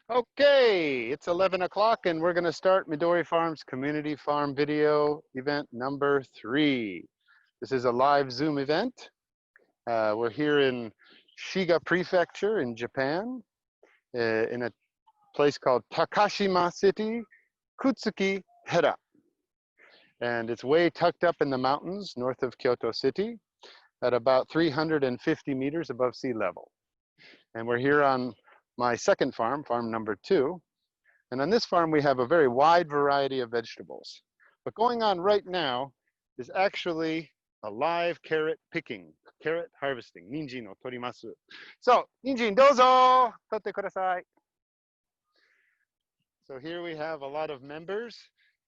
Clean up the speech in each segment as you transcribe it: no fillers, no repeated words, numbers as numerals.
Okay, it's 11 o'clock and we're going to start Midori Farm's community farm video event number 3. This is a live Zoom event. We're here in Shiga Prefecture in Japan, in a place called Takashima City, Kutsuki Hera. And it's way tucked up in the mountains north of Kyoto City at about 350 meters above sea level. And we're here on my second farm, farm number 2. And on this farm, we have a very wide variety of vegetables. But going on right now is actually a live carrot picking, carrot harvesting. Ninjin o torimasu. So, ninjin dozo, totte kudasai. So here we have a lot of members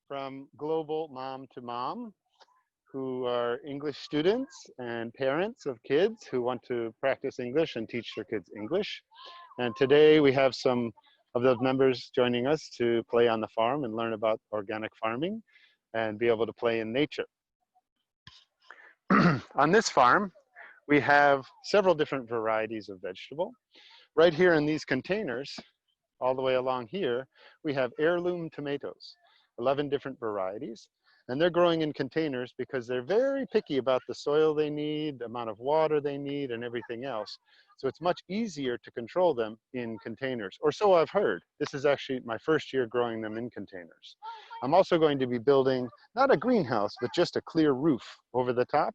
from Global Mom to Mom who are English students and parents of kids who want to practice English and teach their kids English. And today we have some of those members joining us to play on the farm and learn about organic farming and be able to play in nature. On this farm, we have several different varieties of vegetable. Right here in these containers, all the way along here, we have heirloom tomatoes, 11 different varieties. And they're growing in containers because they're very picky about the soil they need, the amount of water they need, and everything else. So it's much easier to control them in containers, or so I've heard. This is actually my first year growing them in containers. I'm also going to be building, not a greenhouse, but just a clear roof over the top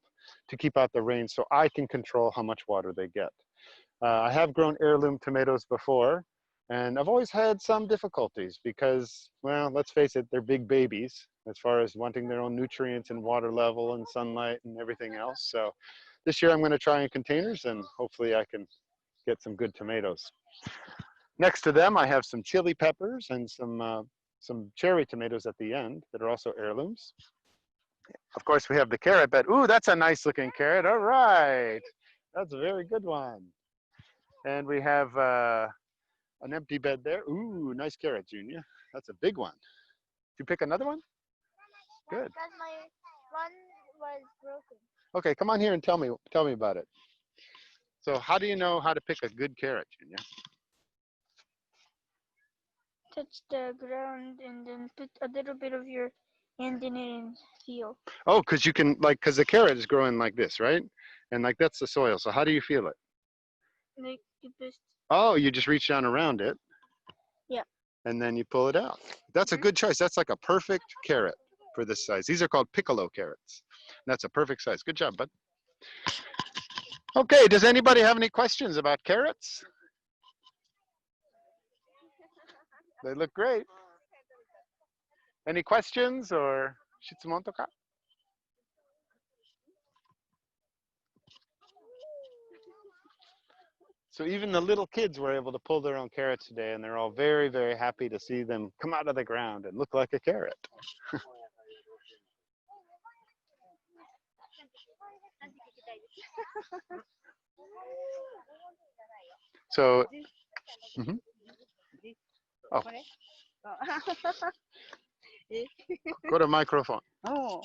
to keep out the rain so I can control how much water they get. I have grown heirloom tomatoes before, and I've always had some difficulties because, well, let's face it, they're big babies as far as wanting their own nutrients and water level and sunlight and everything else. So this year I'm going to try in containers and hopefully I can get some good tomatoes. Next to them, I have some chili peppers and some cherry tomatoes at the end that are also heirlooms. Of course, we have the carrot bed. Ooh, that's a nice looking carrot. All right. That's a very good one. And we have an empty bed there. Ooh, nice carrot, Junior. That's a big one. Did you pick another one? Good. Because my one was broken. Okay, come on here and tell me about it. So how do you know how to pick a good carrot, Junior? Touch the ground and then put a little bit of your hand in it and feel. Oh, because you can, like, because the carrot is growing like this, right? And like that's the soil. So how do you feel it? Like you just. Oh, you just reach down around it. Yeah. And then you pull it out. That's a good choice. That's like a perfect carrot for this size. These are called piccolo carrots. That's a perfect size. Good job, bud. Okay, does anybody have any questions about carrots? They look great. Any questions or shitsumon toka? So even the little kids were able to pull their own carrots today, and they're all very, very happy to see them come out of the ground and look like a carrot. So, oh, go to microphone. Oh.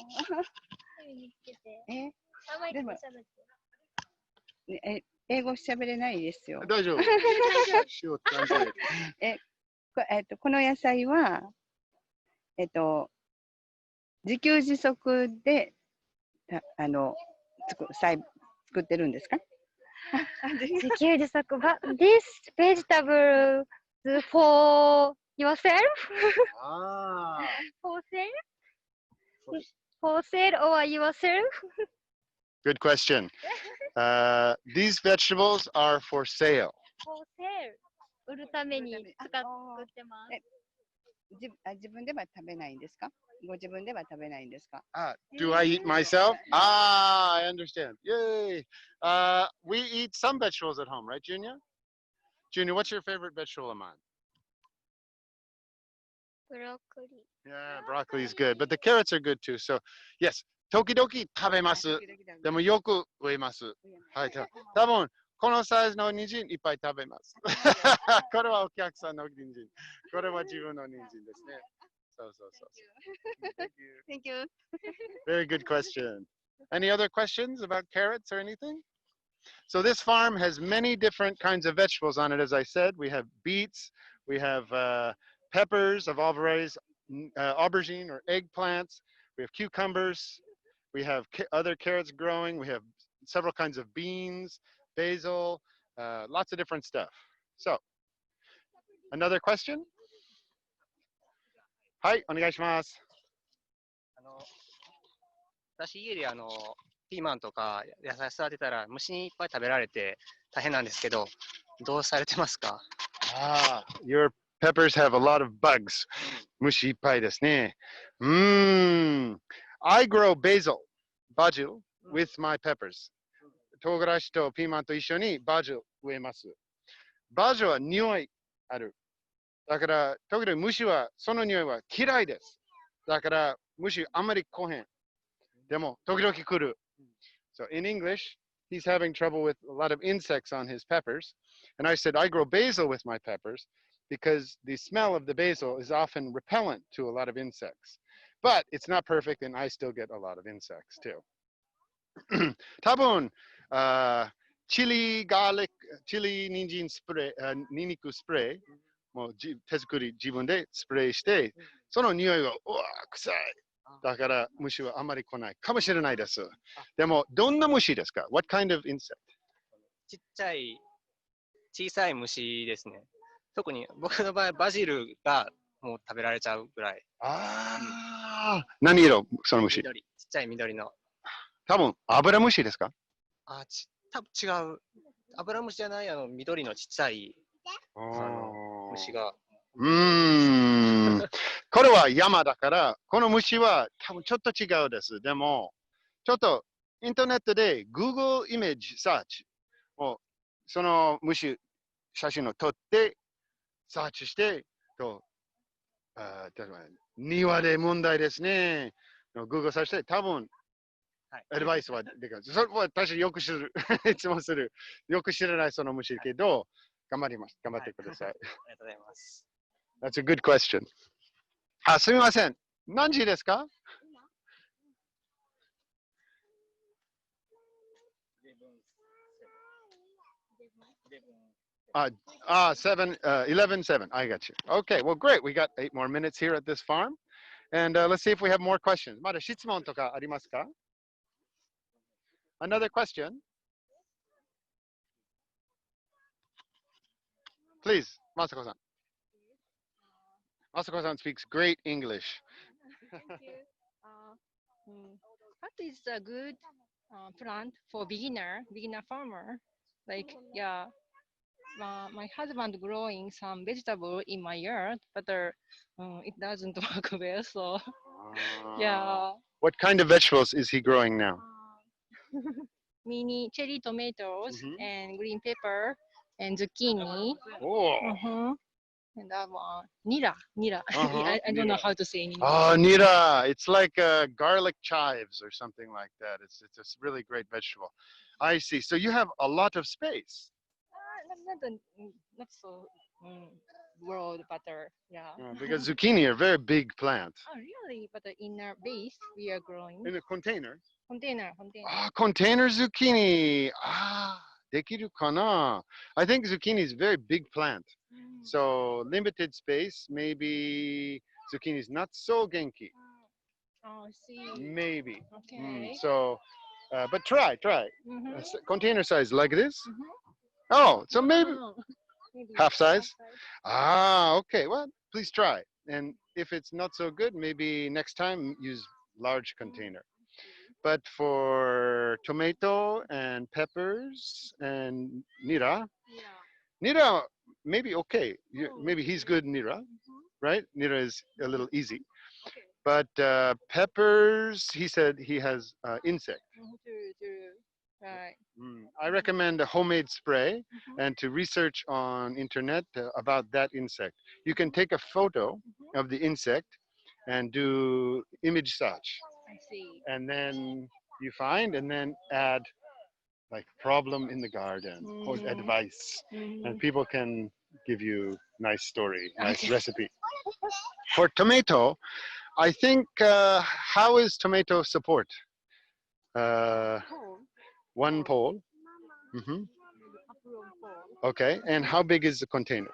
でも英語喋れないですよ。大丈夫。この野菜は自給自足で作ってるんですか？自給自足. But this vegetable is for yourself? For sale? For sale or yourself? Good question. These vegetables are for sale. For sale. 売るために作ってます。自分では食べないんですか？ご自分では食べないんですか？ Do I eat myself? I understand. Yay. We eat some vegetables at home, right, Junior? Junior, what's your favorite vegetable of mine? Broccoli. Yeah, broccoli is good, but the carrots are good too. So, yes, 時々食べます。でもよく植えます。はい、多分このサイズの人参いっぱい食べます。これはお客さんの人参。これは自分の人参ですね。そうそうそう。Thank you. Very good question. Any other questions about carrots or anything? So this farm has many different kinds of vegetables on it, as I said. We have beets, We have peppers of all varieties, aubergine or eggplants. We have cucumbers. We have other carrots growing. We have several kinds of beans, basil, lots of different stuff. So, another question? はい、お願いします。私家でピーマンとか野菜育てたら虫にいっぱい食べられて大変なんですけど、どうされてますか？ Your peppers have a lot of bugs. 虫いっぱいですね。I grow basil, with my peppers. 唐辛子とピーマンと一緒にバジル植えます。バジルは匂いある。だから、時々虫はその匂いは嫌いです。だから、虫あんまり来へん。でも、時々来る。So in English, he's having trouble with a lot of insects on his peppers. And I said, I grow basil with my peppers because the smell of the basil is often repellent to a lot of insects. But it's not perfect, and I still get a lot of insects too. 多分、チリ、ガーリック、チリ、ニンジンスプレー、ニンニクスプレー、もう手作り自分でスプレーして、その匂いが、うわ、臭い。だから虫はあまり来ないかもしれないです。でも、どんな虫ですか？ What kind of insect? 小さい虫ですね。特に僕の場合、バジルがもう食べられちゃうぐらい。何色その虫？ちっちゃい緑の。多分、アブラムシですか？多分違う。アブラムシじゃない、緑のちっちゃい虫が。これは山だから、この虫は多分ちょっと違うです。でも、ちょっとインターネットで Google イメージサーチを、その虫、写真を撮って、サーチして、庭で問題ですね。Google サーチして、多分、アドバイスはできる。それは私よく知る。いつもする。よく知らないその虫けど、頑張ります。頑張ってください。ありがとうございます。That's a good question. すみません。何時ですか11:07. I got you. Okay, well, great. We got 8 more minutes here at this farm. And let's see if we have more questions. まだ質問とかありますか Another question? Please, Masako-san. Masako-san speaks great English. Thank you. What is a good plant for beginner farmer? Like, yeah, my husband growing some vegetable in my yard, but it doesn't work well. So, yeah. What kind of vegetables is he growing now? Mini cherry tomatoes and green pepper and zucchini. Oh. And that one, nira. I don't know how to say in English. Oh, nira. It's like garlic chives or something like that. It's a really great vegetable. I see. So you have a lot of space. Not so broad, but yeah. Because zucchini are very big plants. Oh, really? But in our base, we are growing. In a container? Container. Container zucchini. Dekiru kana. I think zucchini is a very big plant. So limited space, maybe zucchini is not so genki. Oh, I see. Maybe. Okay. But try. Container size like this. Oh, so maybe half size. Okay. Well, please try. And if it's not so good, maybe next time use large container. But for tomato and peppers and nira, maybe okay. Maybe he's good nira, right? Nira is a little easy. But peppers, he said he has insect. Right. I recommend a homemade spray and to research on internet about that insect. You can take a photo of the insect and do image search. I see. And then you find and then add like problem in the garden or advice. And people can give you nice story, nice recipe. For tomato, I think how is tomato support? One pole. Upper pole. Okay, and how big is the container?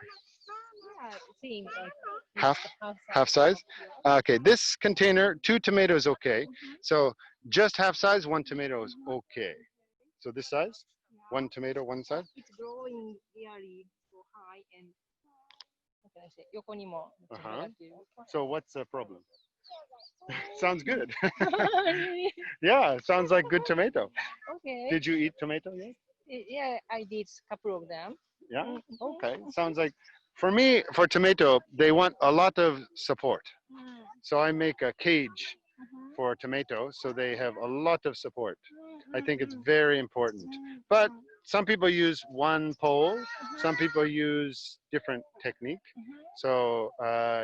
same like Half half half size? Okay, this container, 2 tomatoes okay. So just half size, 1 tomato is okay. So this size, 1 tomato, 1 size. It's growing really so high and what can I say? 横にもめっちゃ広がってる。So what's the problem? Sounds good. Really? Yeah, sounds like good tomato. Okay. Did you eat tomato yet? Yeah, I did a couple of them. Yeah. Mhm. Okay. Sounds like, for me, for tomato, they want a lot of support. So I make a cage for tomato, so they have a lot of support. I think it's very important. But some people use one pole. Some people use different technique. So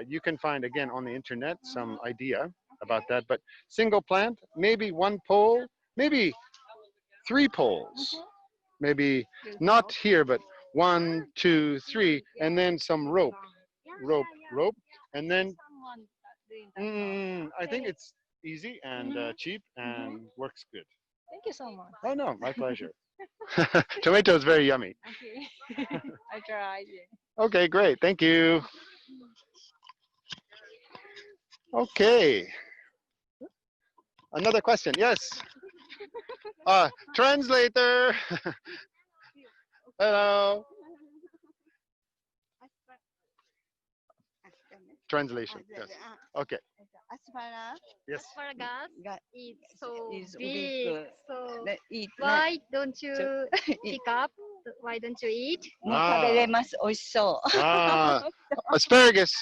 you can find, again, on the internet some idea about that. But single plant, maybe 1 pole, maybe 3 poles. Maybe not here, but 1, 2, 3, and then some rope, and then I think it's easy and cheap and works good. Thank you so much. Oh no, my pleasure. Tomato is very yummy. Okay. I tried it. Okay, great. Thank you. Okay. Another question. Yes. Translator. Hello. Translation. Yes. Okay. アスパラ Yes. Asparagus が is so is big. big. So でいい why don't you pick up? Why don't you eat? もう食べれます。美味しそう。Asparagus.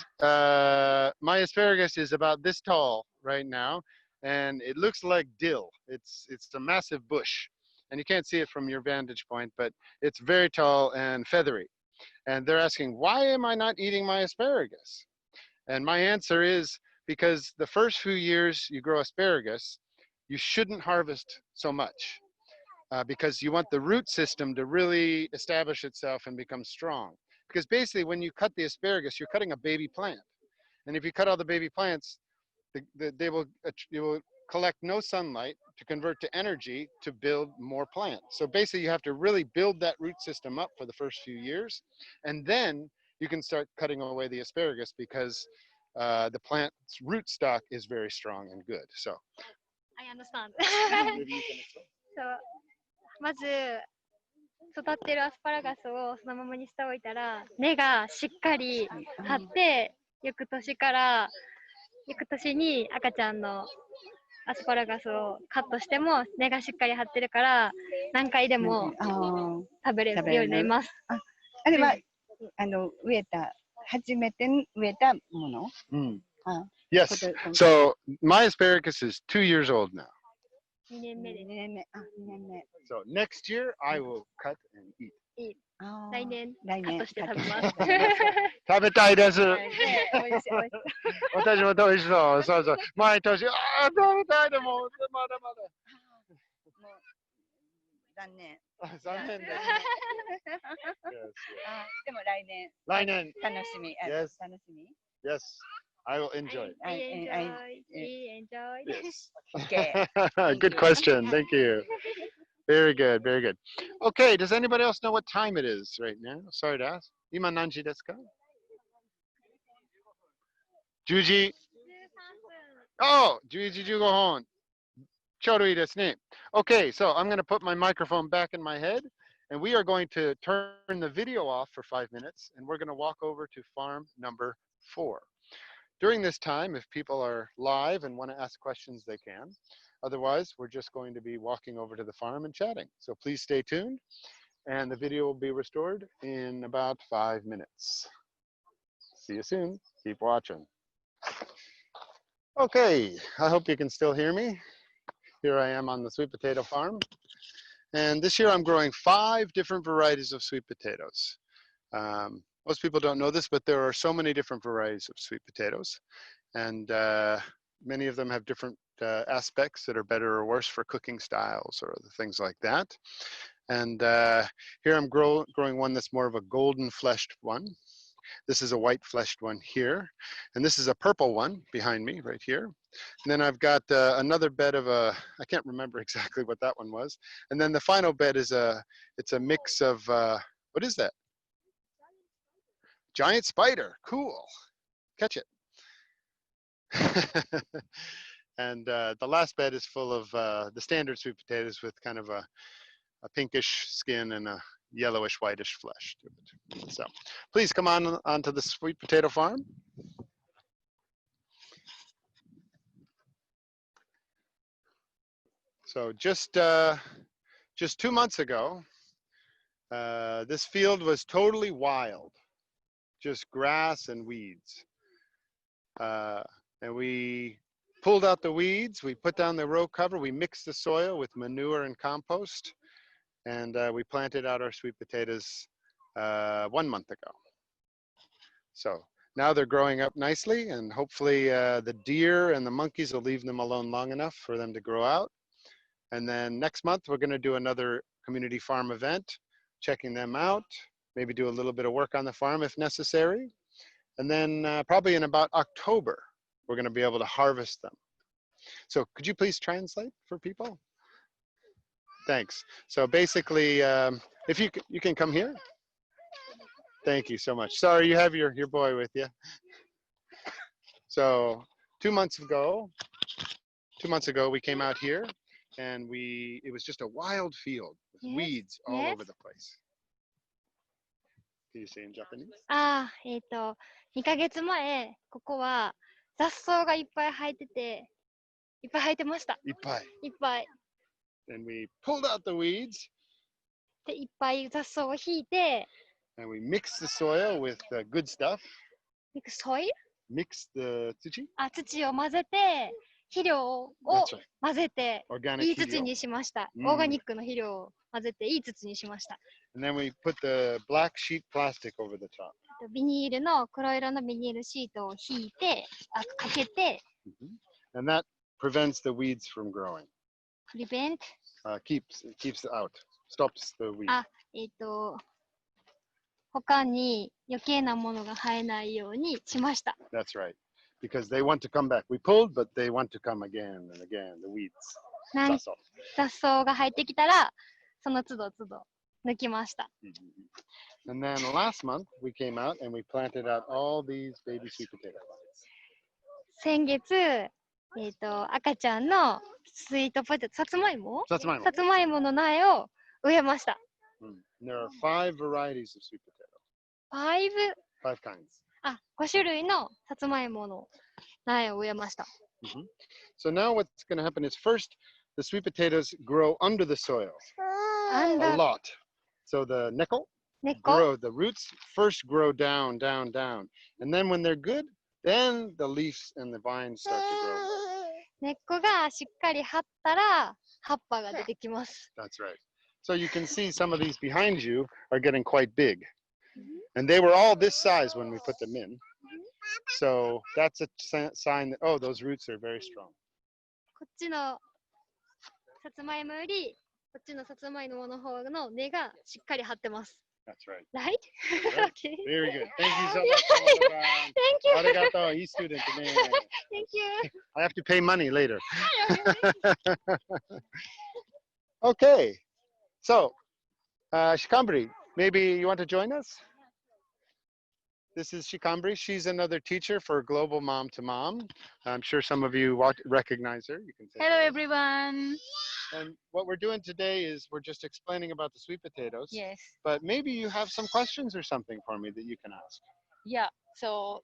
My asparagus is about this tall right now, and it looks like dill. It's a massive bush, and you can't see it from your vantage point, but it's very tall and feathery. And they're asking, why am I not eating my asparagus? And my answer is because the first few years you grow asparagus, you shouldn't harvest so much. Because you want the root system to really establish itself and become strong. Because basically when you cut the asparagus, you're cutting a baby plant. And if you cut all the baby plants, you will collect no sunlight to convert to energy to build more plants. So basically you have to really build that root system up for the first few years. And then you can start cutting away the asparagus because the plant's root stock is very strong and good. So I understand. maybe you can explain. So まず育ってるアスパラガスをそのままにしておいたら根がしっかり張って翌年に赤ちゃんのアスパラガスをカットしても根がしっかり張ってるから何回でも食べれるようになります。あれは初めて植えたもの。Yes. So my asparagus is 2 years old now. 2年目です。2年目。2年目。So next year I will cut and eat. 来年カットして食べます。食べたいです。美味しい。私も美味しそう。そうそう。毎年、食べたいでも、まだまだ。もう残念。残念です。でも来年。来年。楽しみ。Yes. 楽しみ。Yes. I will enjoy. Enjoy. Yes. Okay. Good question. Thank you. Very good. Very good. Okay. Does anybody else know what time it is right now? Sorry to ask. 今何時ですか？10時。Oh, 11時15分。ちょうどいいですね。Okay, so I'm going to put my microphone back in my head, and we are going to turn the video off for 5 minutes, and we're going to walk over to farm number 4. During this time, if people are live and want to ask questions, they can. Otherwise, we're just going to be walking over to the farm and chatting. So please stay tuned, and the video will be restored in about 5 minutes. See you soon. Keep watching. Okay, I hope you can still hear me. Here I am on the sweet potato farm. And this year I'm growing 5 different varieties of sweet potatoes. Most people don't know this, but there are so many different varieties of sweet potatoes. And many of them have different aspects that are better or worse for cooking styles or other things like that. And here I'm growing one that's more of a golden fleshed one. This is a white fleshed one here. And this is a purple one behind me right here. And then I've got another bed of I can't remember exactly what that one was. And then the final bed is it's a mix of, what is that? giant spider. Cool. Catch it. And the last bed is full of the standard sweet potatoes with kind of a pinkish skin and a yellowish whitish flesh to it. So please come on onto the sweet potato farm. So just 2 months ago, this field was totally wild, just grass and weeds. And we pulled out the weeds, we put down the row cover, we mixed the soil with manure and compost, and we planted out our sweet potatoes 1 month ago. So now they're growing up nicely, and hopefully the deer and the monkeys will leave them alone long enough for them to grow out. And then next month, we're going to do another community farm event, checking them out, maybe do a little bit of work on the farm if necessary. And then probably in about October, we're going to be able to harvest them. So could you please translate for people? Thanks. So basically, if you can come here. Thank you so much. Sorry, you have your boy with you. So 2 months ago, we came out here, and it was just a wild field with weeds all over the place. Can you say in Japanese? 2ヶ月前、ここは雑草がいっぱい生えてて、いっぱい生えてました。いっぱい。いっぱい。And we pulled out the weeds. で、いっぱい雑草を引いて、and we mixed the soil with good stuff. Soil? Mixed the 土? 土を混ぜて、肥料を混ぜて、いい土にしました。オーガニックの肥料を混ぜて、いい土にしました。And then we put the black sheet plastic over the top. ビニールの黒色のビニールシートを引いて、かけて、And that prevents the weeds from growing. Prevent? Keeps out. Stops the weeds. 他に余計なものが生えないようにしました。That's right. Because they want to come back. We pulled, but they want to come again and again, the weeds. 雑草が生えてきたら、その都度都度抜きました。And then last month, we came out and we planted out all these baby sweet potato plants. 先月、赤ちゃんのスイートポテト、さつまいもの苗を植えました。There are 5 varieties of sweet potato. 5 kinds. 5種類のさつまいもの苗を植えました。So now what's going to happen is first, the sweet potatoes grow under the soil a lot. So the the roots first grow down, down, down. And then when they're good, then the leaves and the vines start to grow. 根っこがしっかり張ったら葉っぱが出てきます。That's right. So you can see some of these behind you are getting quite big. And they were all this size when we put them in. So that's a sign that, oh, those roots are very strong. こっちのさつまいもより、こっちのさつまいもの方の根がしっかり張ってます。That's right. Right? Okay. Very good. Thank you so much. Thank you. Arigato. Iいstudent. Thank you. I have to pay money later. Okay. So, Shikambri, maybe you want to join us? This is Shikambri. She's another teacher for Global Mom to Mom. I'm sure some of you recognize her. You can say hello, everyone. And what we're doing today is we're just explaining about the sweet potatoes. Yes. But maybe you have some questions or something for me that you can ask. Yeah. So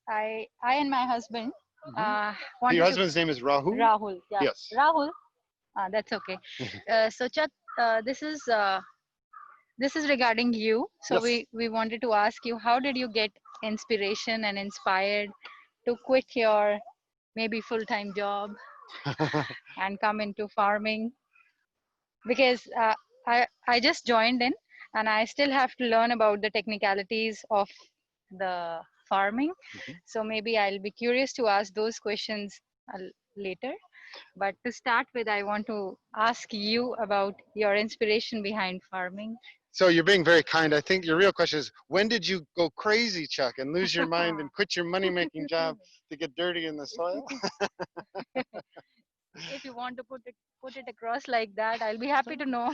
I and my husband. Your husband's name is Rahul? Rahul. Yeah. Yes. Rahul. That's okay. So Chat, this is regarding you. So yes. we wanted to ask you, how did you get inspiration and inspired to quit your maybe full-time job and come into farming? Because I just joined in and I still have to learn about the technicalities of the farming. So maybe I'll be curious to ask those questions later. But to start with, I want to ask you about your inspiration behind farming. So you're being very kind. I think your real question is, when did you go crazy, Chuck, and lose your mind and quit your money-making job to get dirty in the soil? If you want to put it across like that, I'll be happy to know.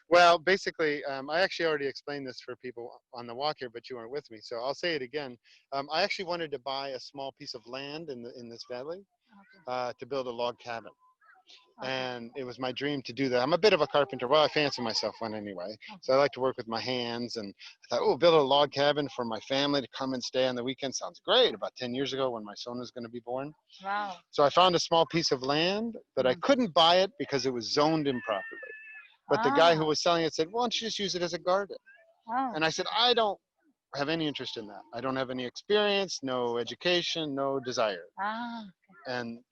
Well, basically, I actually already explained this for people on the walk here, but you weren't with me, so I'll say it again. I actually wanted to buy a small piece of land in this valley to build a log cabin. And it was my dream to do that. I'm a bit of a carpenter. Well, I fancy myself one anyway. So I like to work with my hands. And I thought, oh, build a log cabin for my family to come and stay on the weekend. Sounds great. About 10 years ago when my son was going to be born. Wow. So I found a small piece of land, but I couldn't buy it because it was zoned improperly. But the guy who was selling it said, why don't you just use it as a garden? And I said, I don't have any interest in that. I don't have any experience, no education, no desire.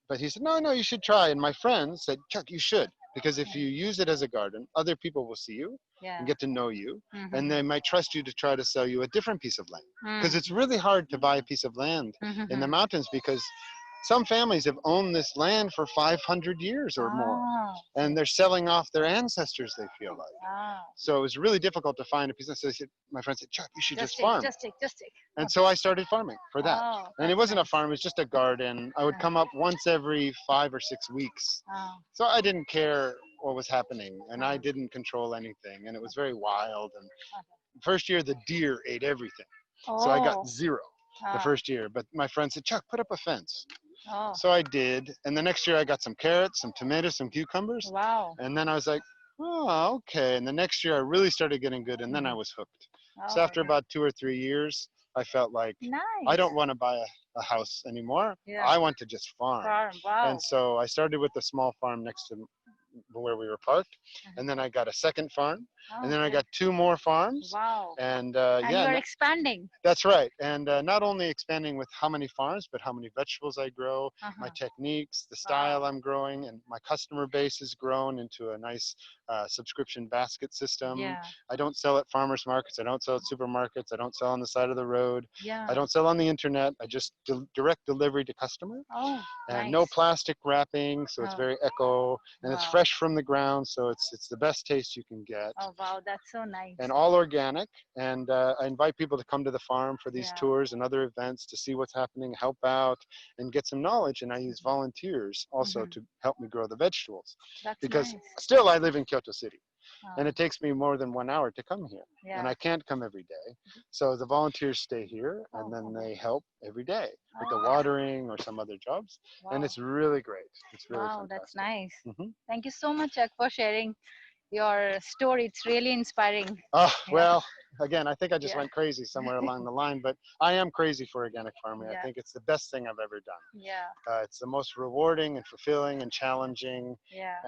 But he said, no, you should try. And my friend said, Chuck, you should, because if you use it as a garden, other people will see you and get to know you, and they might trust you to try to sell you a different piece of land. Because it's really hard to buy a piece of land in the mountains, because some families have owned this land for 500 years or more, and they're selling off their ancestors, they feel like. So it was really difficult to find a piece. So my friend said, Chuck, you should just farm. Just take. And so I started farming for that. And it wasn't a farm, it was just a garden. I would come up once every 5 or 6 weeks. So I didn't care what was happening, and I didn't control anything, and it was very wild. And first year, the deer ate everything. So I got 0 the first year. But my friend said, Chuck, put up a fence. So I did. And the next year I got some carrots, some tomatoes, some cucumbers. Wow. And then I was like, oh, okay. And the next year I really started getting good, and then I was hooked. So after about 2 or 3 years, I felt like I don't want to buy a house anymore. I want to just farm. Wow. And so I started with a small farm next to where we were parked, and then I got a second farm, and then I got 2 more farms. Wow. And And yeah, you're expanding. that's right. And not only expanding with how many farms, but how many vegetables I grow, my techniques, the style I'm growing, and my customer base has grown into a nice subscription basket system. I don't sell at farmers markets. I don't sell at supermarkets. I don't sell on the side of the road. I don't sell on the internet. I just direct delivery to customer. And no plastic wrapping, so it's very eco, and it's fresh from the ground, so it's the best taste you can get. Oh wow, that's so nice. And all organic. And I invite people to come to the farm for these tours and other events to see what's happening, help out, and get some knowledge. And I use volunteers also to help me grow the vegetables. That's because nice. still I live in Kyoto City. And it takes me more than 1 hour to come here. And I can't come every day. So the volunteers stay here, and then they help every day with the watering or some other jobs. And it's really great. It's really Wow, fantastic. that's nice. Thank you so much, Chuck, for sharing your story. It's really inspiring. Oh, well, again, I think I just went crazy somewhere along the line, but I am crazy for organic farming. I think it's the best thing I've ever done. It's the most rewarding and fulfilling and challenging.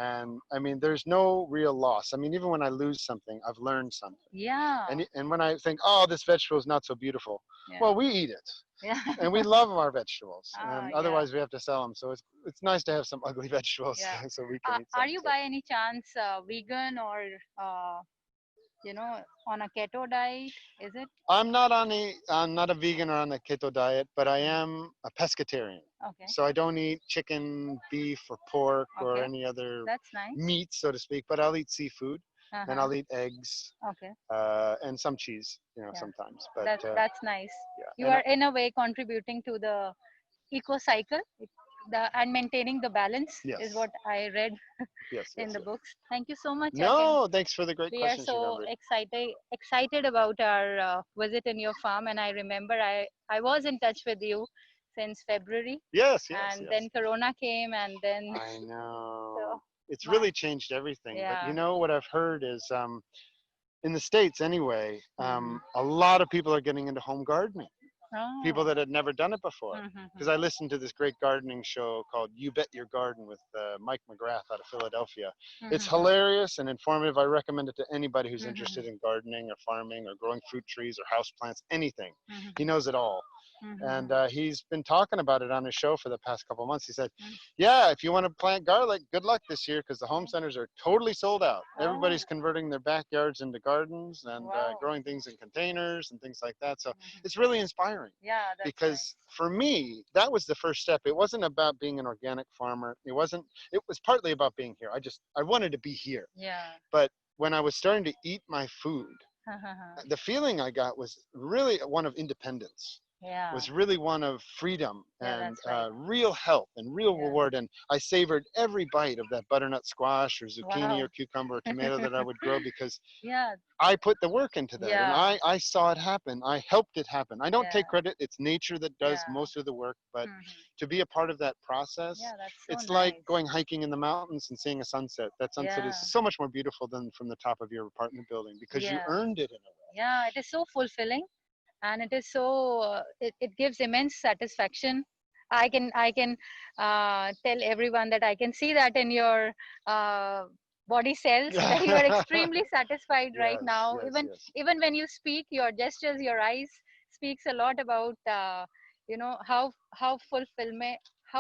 And I mean, there's no real loss. I mean, even when I lose something, I've learned something. And when I think, oh, this vegetable is not so beautiful, well, we eat it. And we love our vegetables, and otherwise we have to sell them. So it's nice to have some ugly vegetables so we can eat some. Are you by any chance vegan or on a keto diet? Is it? I'm not a vegan or on the keto diet, but I am a pescatarian. Okay. So I don't eat chicken, beef, or pork or any other meat, so to speak. But I'll eat seafood. And I'll eat eggs. Okay. And some cheese, sometimes. But that's nice. You And are in a way contributing to the eco cycle, and maintaining the balance is what I read in the books. Thank you so much. No, thanks for the great We are questions. so excited about our visit in your farm, and I remember I was in touch with you since February. Yes. And then Corona came, and then I know. It's really changed everything. But you know what I've heard is in the States anyway, a lot of people are getting into home gardening. People that had never done it before. Because I listened to this great gardening show called You Bet Your Garden with Mike McGrath out of Philadelphia. It's hilarious and informative. I recommend it to anybody who's interested in gardening or farming or growing fruit trees or houseplants, anything. He knows it all. And he's been talking about it on his show for the past couple of months. He said, yeah, if you want to plant garlic, good luck this year, because the home centers are totally sold out. Everybody's converting their backyards into gardens and growing things in containers and things like that. So it's really inspiring. Because for me, that was the first step. It wasn't about being an organic farmer. It was partly about being here. I wanted to be here. But when I was starting to eat my food, the feeling I got was really one of independence. Yeah. was really one of freedom Yeah, and that's right. real help and real Yeah. reward. And I savored every bite of that butternut squash or zucchini Wow. or cucumber or tomato that I would grow because Yeah. I put the work into that and Yeah. I saw it happen. I helped it happen. I don't Yeah. take credit. It's nature that does Yeah. most of the work, but Mhm. to be a part of that process, Yeah, that's so it's like nice. going hiking in the mountains and seeing a sunset. That sunset Yeah. is so much more beautiful than from the top of your apartment building because you Yeah. earned it in a way. Yeah, it is so fulfilling, and it is so it gives immense satisfaction. I can tell everyone that I can see that in your uh, body cells that you are extremely satisfied right Yes, now. yes, Even yes. even when you speak, your gestures, your eyes speaks a lot about how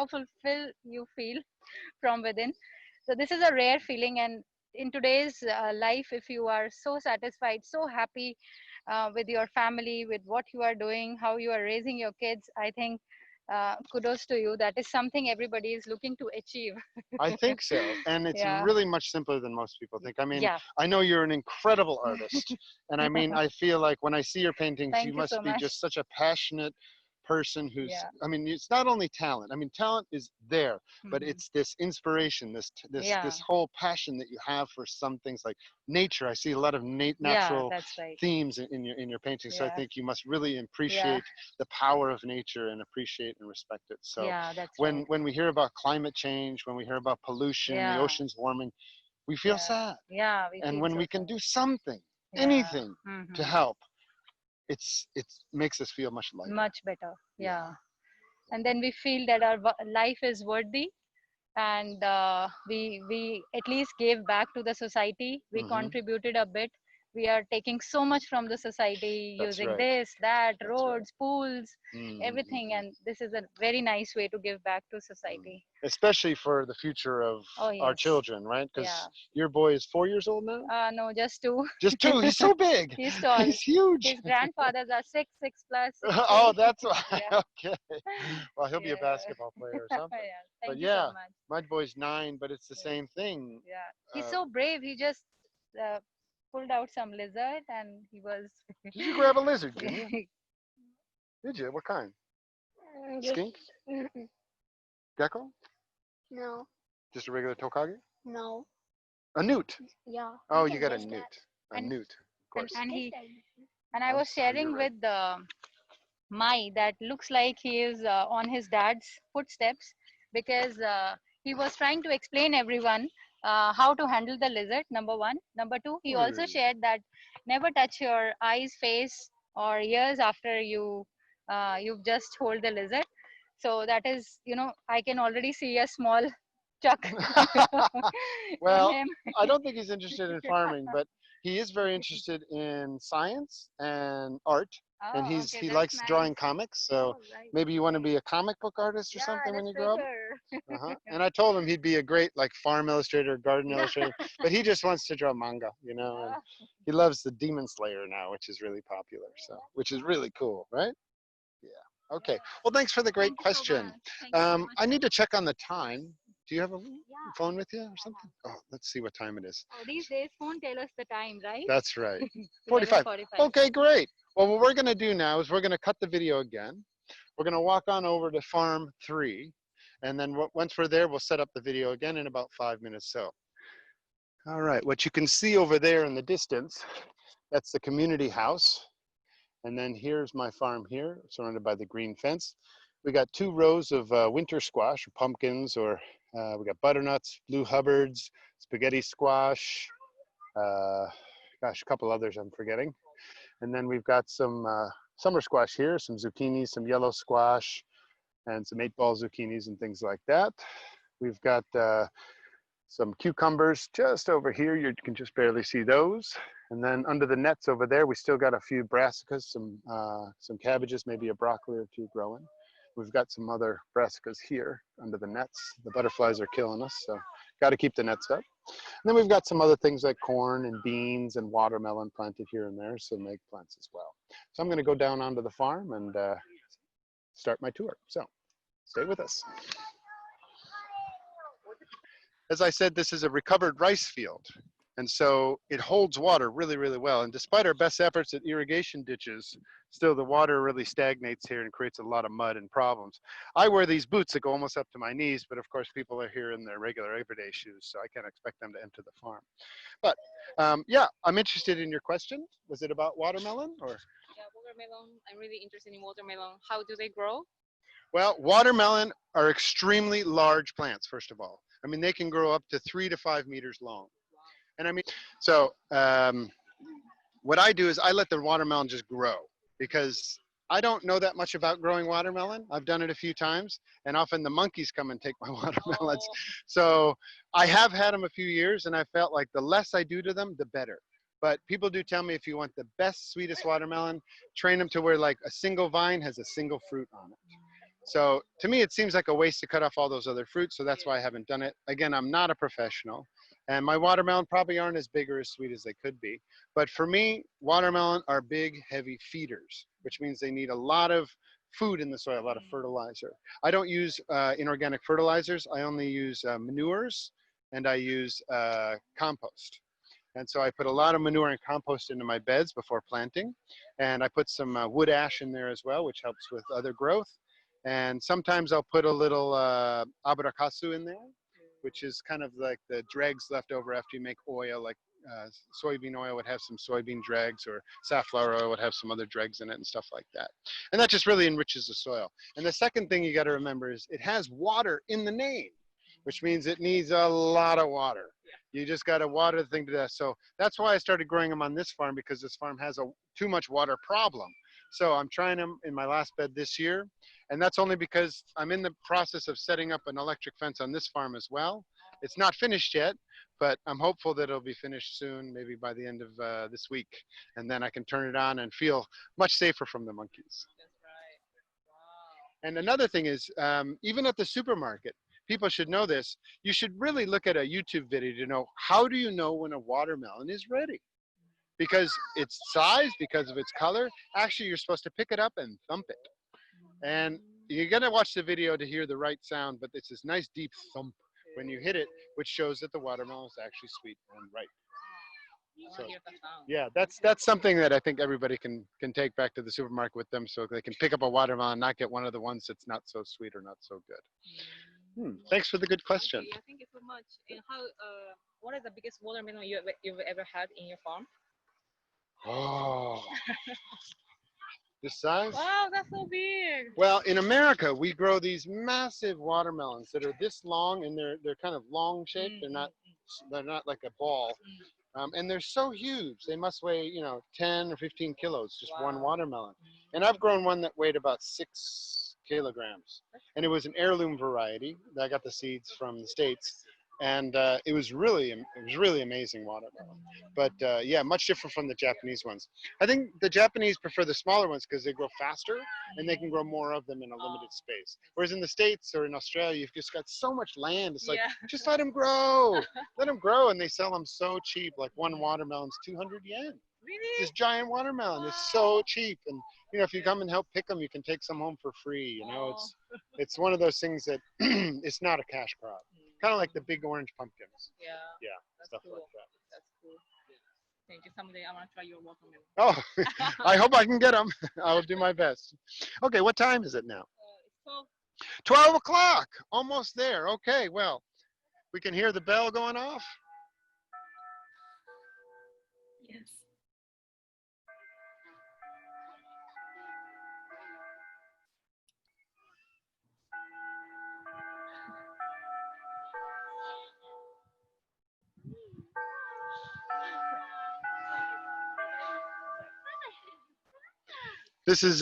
fulfilled you feel from within. So this is a rare feeling, and in today's life, if you are so satisfied, so happy with your family, with what you are doing, how you are raising your kids, I think kudos to you. That is something everybody is looking to achieve. I think so. And it's Yeah. really much simpler than most people think. I mean, Yeah. I know you're an incredible artist. And I mean, I feel like when I see your paintings, you Thank you must so be much. just such a passionate person who's, Yeah. I mean, it's not only talent. I mean, talent is there, but Mhm. it's this inspiration, this Yeah. whole passion that you have for some things like nature. I see a lot of Yeah, natural that's right. themes in your paintings. So I Yeah. think you must really Yeah. appreciate the power of nature and appreciate and respect it. So Yeah, that's when right. when we hear about climate change, when we hear about pollution, the Yeah. oceans warming, we feel Yeah. sad. Yeah, we And feel when so we can sad. do something, Yeah. anything to Mhm. help, it makes us feel much lighter. Much better. Yeah. Yeah. And then we feel that our life is worthy, and we at least gave back to the society. We Mhm. contributed a bit. We are taking so much from the society, That's using right. this, that, That's right. roads, pools, everything, Mhm. and this is a very nice way to give back to Mm. society. Especially for the future of Oh our yes. children, right? Because Yeah. your boy is 4 years old now. No, just two. Just two. He's so big. He's tall. He's huge. His grandfathers are 6+, 6'3". Oh, that's why. Yeah. Okay. Well, he'll be a Yeah. basketball player or something. Yeah. But Thank you so yeah, much. my boy's 9, but it's the Yeah. same thing. Yeah. He's Uh, so brave. He just uh, pulled out some lizard and he was. did you grab a lizard, Junior? Did you? What kind? Skink? Gecko? No, Just a regular tokage? no. A newt. Yeah. Oh, you got a newt. A And- newt, of course. And I was sharing You're right. with Mai that looks like he is on his dad's footsteps, because he was trying to explain everyone how to handle the lizard. Number one. Number two, he also Hmm. shared that never touch your eyes, face, or ears after you just hold the lizard. So that is, I can already see a small chuck in Well, him. I don't think he's interested in farming, but he is very interested in science and art. And Oh, okay, he that's likes drawing nice. comics. So Oh, right. maybe you want to be a comic book artist or Yeah, something when you grow up. illustrator. Uh-huh. And I told him he'd be a great like farm illustrator, garden illustrator, but he just wants to draw manga, and Ah, he loves the Demon Slayer now, which is really popular. So, which is really cool, right? Yeah. Okay. Well, thanks for the great Thank you so question. much. Thank you so much. I need to check on the time. Do you have a Yeah. phone with you or something? Oh, let's see what time it is. Oh, these days phone tell us the time, right? That's right. 45. 11:45. Okay, great. Well, what we're going to do now is we're going to cut the video again. We're going to walk on over to farm 3. And then once we're there, we'll set up the video again in about 5 minutes. So, all right, what you can see over there in the distance, that's the community house. And then here's my farm here, surrounded by the green fence. We got 2 rows of winter squash, or pumpkins, or we got butternuts, blue Hubbards, spaghetti squash, gosh, a couple others I'm forgetting. And then we've got some summer squash here, some zucchini, some yellow squash, and some 8-ball zucchinis and things like that. We've got some cucumbers just over here. You can just barely see those. And then under the nets over there, we still got a few brassicas, some cabbages, maybe a broccoli or 2 growing. We've got some other brassicas here under the nets. The butterflies are killing us, so got to keep the nets up. And then we've got some other things like corn and beans and watermelon planted here and there, some eggplants as well. So I'm going to go down onto the farm and start my tour. So stay with us. As I said, this is a recovered rice field. And so it holds water really, really well. And despite our best efforts at irrigation ditches, still the water really stagnates here and creates a lot of mud and problems. I wear these boots that go almost up to my knees, but of course people are here in their regular everyday shoes, so I can't expect them to enter the farm. But yeah, I'm interested in your question. Was it about watermelon or? Yeah, watermelon. I'm really interested in watermelon. How do they grow? Well, watermelon are extremely large plants, first of all. I mean, they can grow up to 3 to 5 meters long. And I mean, so what I do is I let the watermelon just grow because I don't know that much about growing watermelon. I've done it a few times, and often the monkeys come and take my watermelons. Oh. So I have had them a few years, and I felt like the less I do to them, the better. But people do tell me if you want the best, sweetest watermelon, train them to where like a single vine has a single fruit on it. So to me, it seems like a waste to cut off all those other fruits, so that's why I haven't done it. Again, I'm not a professional, and my watermelon probably aren't as big or as sweet as they could be. But for me, watermelon are big, heavy feeders, which means they need a lot of food in the soil, a lot of fertilizer. I don't use inorganic fertilizers. I only use manures, and I use compost. And so I put a lot of manure and compost into my beds before planting, and I put some wood ash in there as well, which helps with other growth. And sometimes I'll put a little asparagus in there, which is kind of like the dregs left over after you make oil, like soybean oil would have some soybean dregs, or safflower oil would have some other dregs in it and stuff like that. And that just really enriches the soil. And the second thing you got to remember is it has water in the name, which means it needs a lot of water. You just got to water the thing to death. So that's why I started growing them on this farm, because this farm has a too much water problem. So I'm trying them in my last bed this year. And that's only because I'm in the process of setting up an electric fence on this farm as well. It's not finished yet, but I'm hopeful that it'll be finished soon, maybe by the end of this week. And then I can turn it on and feel much safer from the monkeys. That's right. Wow. And another thing is, even at the supermarket, people should know this, you should really look at a YouTube video to know, how do you know when a watermelon is ready? Because its size, because of its color, actually you're supposed to pick it up and thump it. And you're gonna watch the video to hear the right sound, but it's this nice deep thump when you hit it, which shows that the watermelon is actually sweet and ripe. So, yeah, that's something that I think everybody can take back to the supermarket with them, so they can pick up a watermelon, not get one of the ones that's not so sweet or not so good. Thanks for the good question. Okay, yeah, thank you so much. And what is the biggest watermelon you've ever had in your farm? Oh, this size? Wow, that's so big. Well, in America, we grow these massive watermelons that are this long, and they're kind of long shaped. They're not like a ball, and they're so huge. They must weigh 10 or 15 kilos, just one watermelon. And I've grown one that weighed about 6 kilograms, and it was an heirloom variety. I got the seeds from the States. And it was really amazing watermelon. But yeah, much different from the Japanese ones. I think the Japanese prefer the smaller ones because they grow faster and they can grow more of them in a limited space. Whereas in the States or in Australia, you've just got so much land. It's like, just let them grow. Let them grow. And they sell them so cheap. Like one watermelon's 200 yen. Really? This giant watermelon is so cheap. And if you come and help pick them, you can take some home for free. It's one of those things that it's not a cash crop. Kind of like the big orange pumpkins. Yeah, stuff cool. like that. That's cool. Thank you. Someday I want to try your watermelon. Oh, I hope I can get them. I will do my best. Okay, what time is it now? It's 12 o'clock. Almost there. Okay, well, we can hear the bell going off. Yes. This is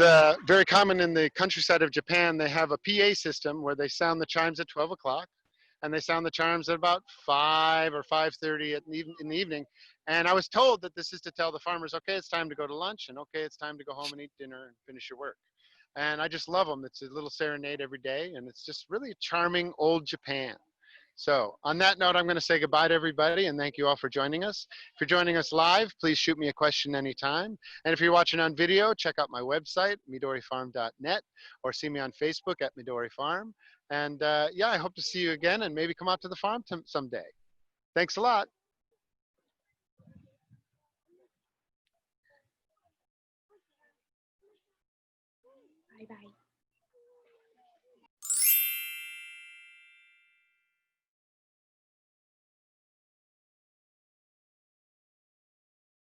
very common in the countryside of Japan. They have a PA system where they sound the chimes at 12 o'clock, and they sound the chimes at about 5 or 5:30 in the evening. And I was told that this is to tell the farmers, okay, it's time to go to lunch, and okay, it's time to go home and eat dinner and finish your work. And I just love them. It's a little serenade every day, and it's just really charming old Japan. So on that note, I'm going to say goodbye to everybody and thank you all for joining us. If you're joining us live, please shoot me a question anytime. And if you're watching on video, check out my website, midorifarm.net, or see me on Facebook at Midori Farm. And yeah, I hope to see you again and maybe come out to the farm someday. Thanks a lot. バイバイ。